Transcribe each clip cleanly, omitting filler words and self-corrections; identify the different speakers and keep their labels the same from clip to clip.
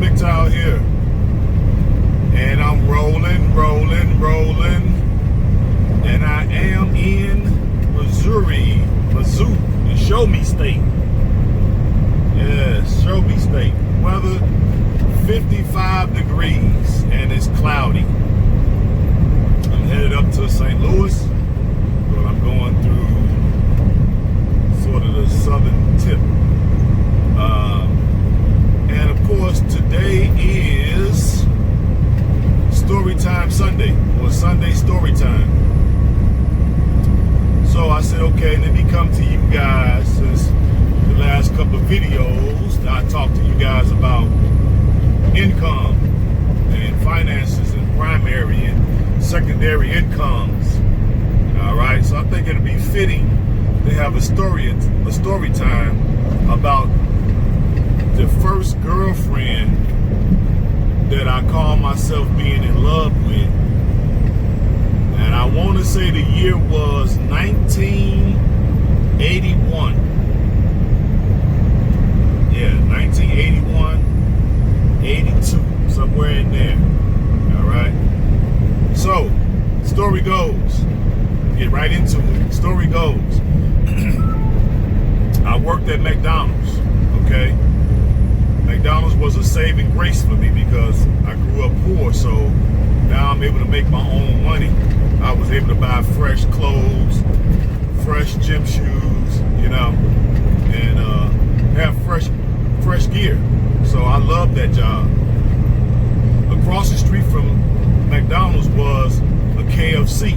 Speaker 1: Mgtow here. And I'm rolling. And I am in Mizzou, the Show Me State. Yes, Show Me State. Weather 55 degrees and it's cloudy. I'm headed up to St. Louis, but I'm going through sort of the southern tip. And of course, today is Storytime Sunday, or Sunday Storytime. So I said, okay, let me come to you guys since the last couple of videos. I talked to you guys about income and finances and primary and secondary incomes. All right, so I think it'll be fitting to have a story time about the first girlfriend that I call myself being in love with. And I want to say the year was 1981. Yeah, 1981, 82, somewhere in there. All right. So, story goes. Get right into it. Story goes. I worked at McDonald's. Okay. McDonald's was a saving grace for me because I grew up poor, so now I'm able to make my own money. I was able to buy fresh clothes, fresh gym shoes, you know, and have fresh gear. So I love that job. Across the street from McDonald's was a KFC,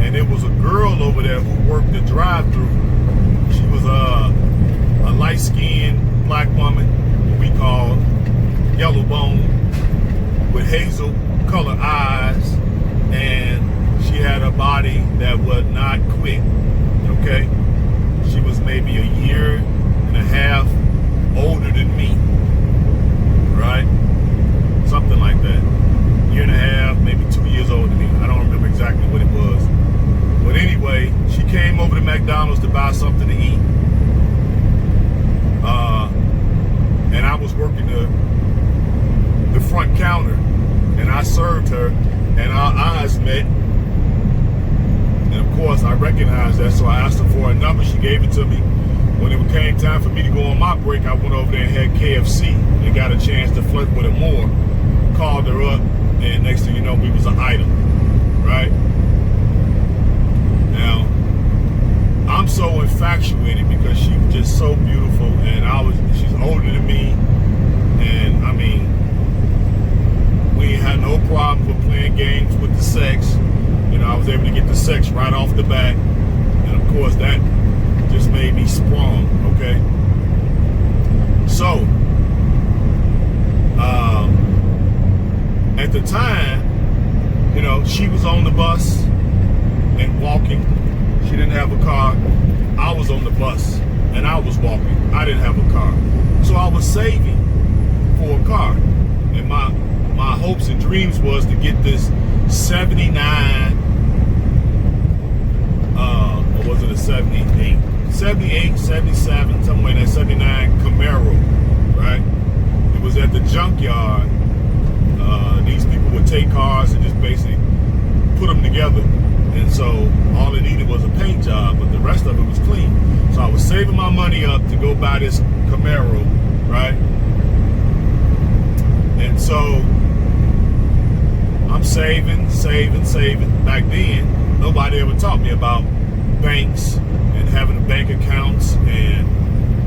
Speaker 1: and there was a girl over there who worked the drive-thru. She was a light-skinned black woman, what we call yellow bone, with hazel color eyes, and she had a body that was not quick. Okay, she was maybe a year and a half older than me, right? Something like that. Year and a half, maybe 2 years older than me. I don't remember exactly what it was. But anyway, she came over to McDonald's to buy something to eat. And I was working the front counter, and I served her, and our eyes met. And of course, I recognized that, so I asked her for a number. She gave it to me. When it came time for me to go on my break, I went over there and had KFC and got a chance to flirt with her more. Called her up, and next thing you know, we was an item, right? Now, I'm so infatuated because she was just so beautiful, and she's older than me, and I mean, we had no problem with playing games with the sex. You know, I was able to get the sex right off the bat, and of course that just made me sprung, okay? So, at the time, you know, she was on the bus and walking. She didn't have a car. I was on the bus and I was walking. I didn't have a car. So I was saving for a car. And my hopes and dreams was to get this 79, or was it a 78? 78, 77, somewhere in that 79 Camaro, right? It was at the junkyard. These people would take cars and just basically put them together. And so all it needed was a paint job, but the rest of it was clean. So I was saving my money up to go buy this Camaro, right? And so I'm saving. Back then, nobody ever taught me about banks and having bank accounts, and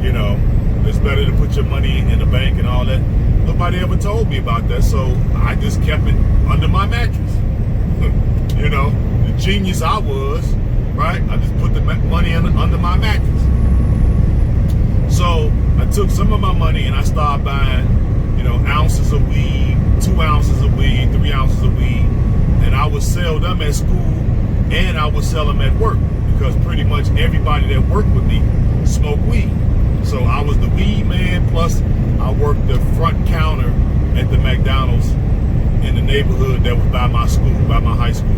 Speaker 1: you know, it's better to put your money in the bank and all that. Nobody ever told me about that, so I just kept it under my mattress. You know, the genius I was, right? I just put the money under my mattress. So I took some of my money and I started buying, you know, ounces of weed, 2 ounces of weed, 3 ounces of weed, and I would sell them at school and I would sell them at work, because pretty much everybody that worked with me smoked weed. So I was the weed man, plus I worked the front counter at the McDonald's in the neighborhood that was by my school, by my high school.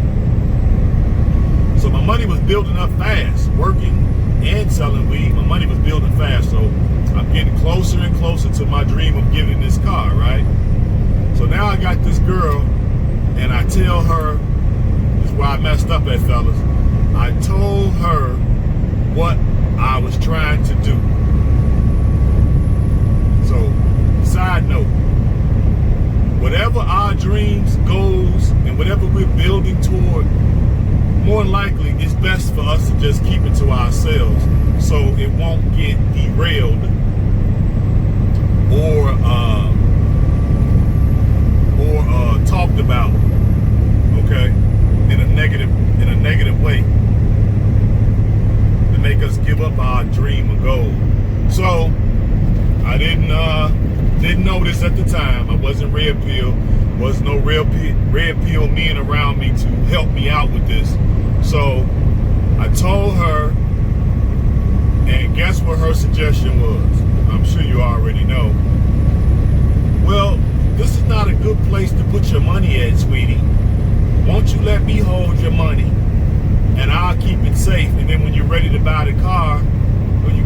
Speaker 1: So my money was building up fast, working and selling weed. My money was building fast, so I'm getting closer and closer to my dream of getting this car, right? now I got this girl, and I tell her, this is where I messed up at, fellas. I told her what I was trying to do. So, side note, whatever our dreams, goals, and whatever we're building toward, more than likely, it's best for us to just keep it to ourselves so it won't get derailed or talked about, okay, in a negative way to make us give up our dream or goal. So I didn't know this at the time. I wasn't red pill. Was no red pill men around me to help me out with this. So I told her, and guess what her suggestion was? I'm sure you already know. Well, this is not a good place to put your money at, sweetie. Won't you let me hold your money, and I'll keep it safe. And then when you're ready to buy the car, when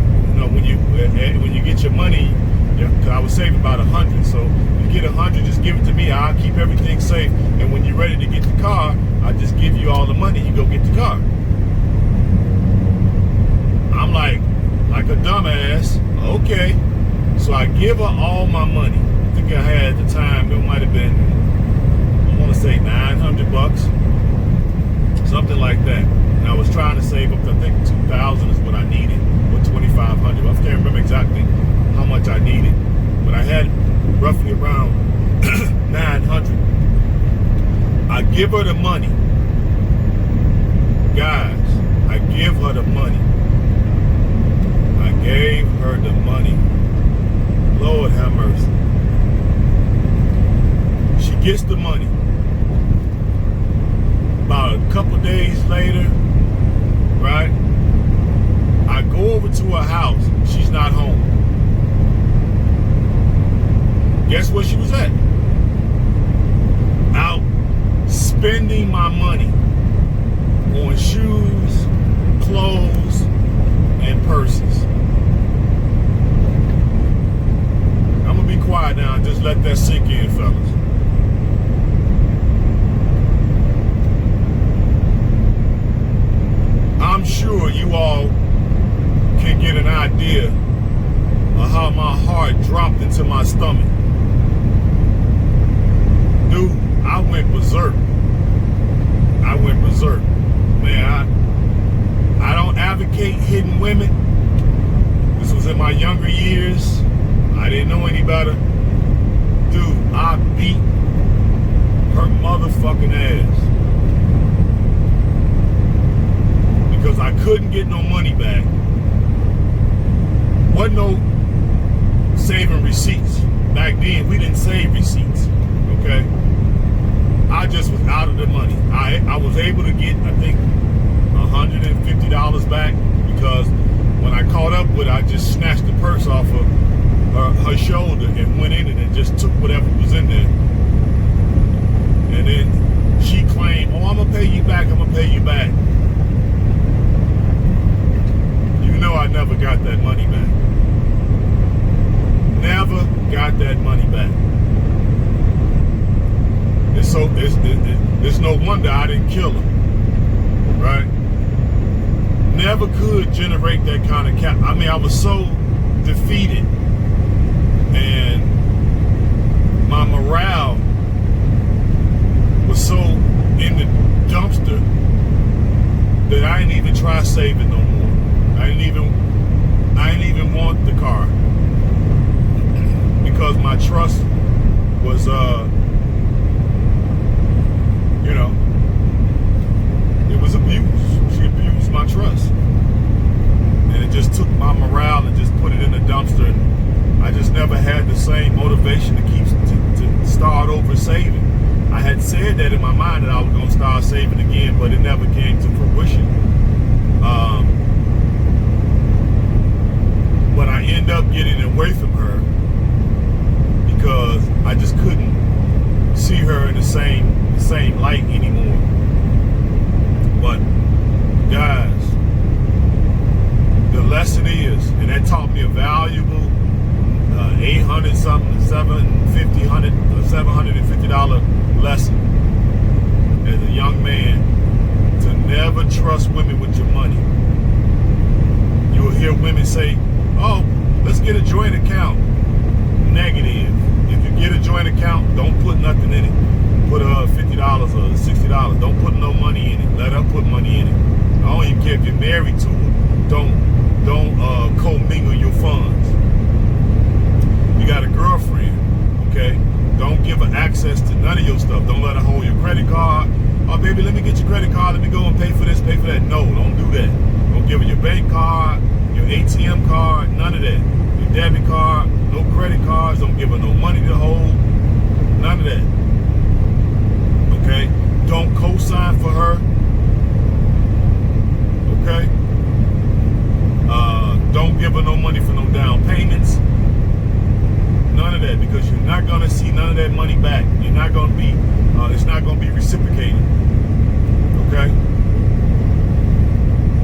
Speaker 1: you get your money, cause I was saving about 100. So you get 100, just give it to me. I'll keep everything safe. And when you're ready to get the car, I just give you all the money. You go get the car. I'm like a dumbass. Okay. So I give her all my money. I think I had at the time, it might have been, I want to say $900, something like that. And I was trying to save up to, I think $2,000 is what I needed, or $2,500. I can't remember exactly how much I needed, but I had roughly around 900. I give her the money. Guys, I give her the money. I gave her the money. Lord have mercy. She gets the money. About a couple days later, right? I go over to her house. She's not home. Guess where she was at? Out spending my money on shoes, clothes, and purses. I'm gonna be quiet now and just let that sink in, fellas. I'm sure you all can get an idea of how my heart dropped into my stomach. Dude, I went berserk. Man, I don't advocate hitting women. This was in my younger years. I didn't know any better. Dude, I beat her motherfucking ass. Because I couldn't get no money back. Wasn't no saving receipts. Back then, we didn't save receipts. Okay? I just was out of the money. I was able to get, I think, $150 back because when I caught up with her, I just snatched the purse off of her shoulder and went in it and just took whatever was in there. And then she claimed, oh, I'm going to pay you back. You know I never got that money back. Never got that money back. It's no wonder I didn't kill her, right? Never could generate that kind of cap. I mean, I was so defeated, and my morale was so in the dumpster that I didn't even try saving no more. I didn't even want the car because my trust was it was abused. She abused my trust. And it just took my morale and just put it in the dumpster. And I just never had the same motivation to start over saving. I had said that in my mind that I was going to start saving again, but it never came to fruition. But I ended up getting away from her because I just couldn't see her in the same light anymore. But guys, the lesson is, and that taught me a valuable $800 something, $750 $50 lesson as a young man to never trust women with your money. You'll hear women say, oh, let's get a joint account. Negative. If you get a joint account, don't put nothing in it. Put $50 or $60. Don't put no money in it. Let her put money in it. I don't even care if you're married to her. Don't commingle your funds. You got a girlfriend, okay? Don't give her access to none of your stuff. Don't let her hold your credit card. Oh, baby, let me get your credit card. Let me go and pay for this, pay for that. No, don't do that. Don't give her your bank card, your ATM card, none of that. Your debit card, no credit cards. Don't give her no money to hold. None of that. Okay? Don't co-sign for her. Okay? Don't give her no money for no down payments. None of that, because you're not going to see none of that money back. You're not going to be, it's not going to be reciprocated. Okay?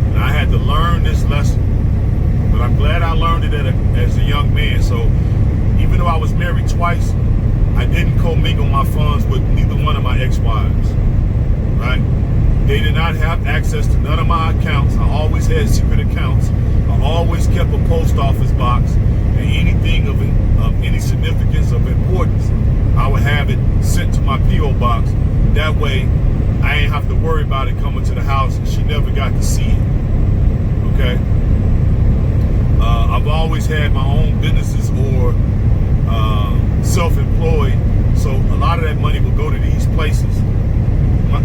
Speaker 1: And I had to learn this lesson. But I'm glad I learned it as a young man. So even though I was married twice, I didn't commingle my funds with neither one of my ex-wives. Right? They did not have access to none of my accounts. I always had secret accounts. I always kept a post office box. And anything of any significance of importance, I would have it sent to my P.O. box. That way, I ain't have to worry about it coming to the house, and she never got to see it. Okay? I've always had my own businesses or self-employed, so a lot of that money will go to these places.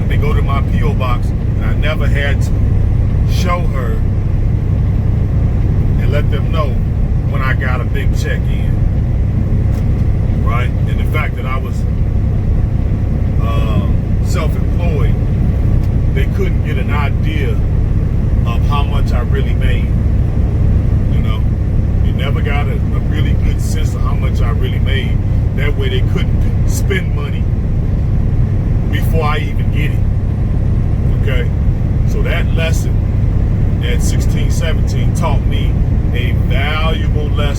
Speaker 1: They go to my P.O. box, and I never had to show her and let them know when I got a big check in. Right? And the fact that I was self-employed, they couldn't get an idea of how much I really made. You know, you never got a really good sense of how much I really made. That way they couldn't spend money before I even get it. Okay? So that lesson at 16, 17 taught me a valuable lesson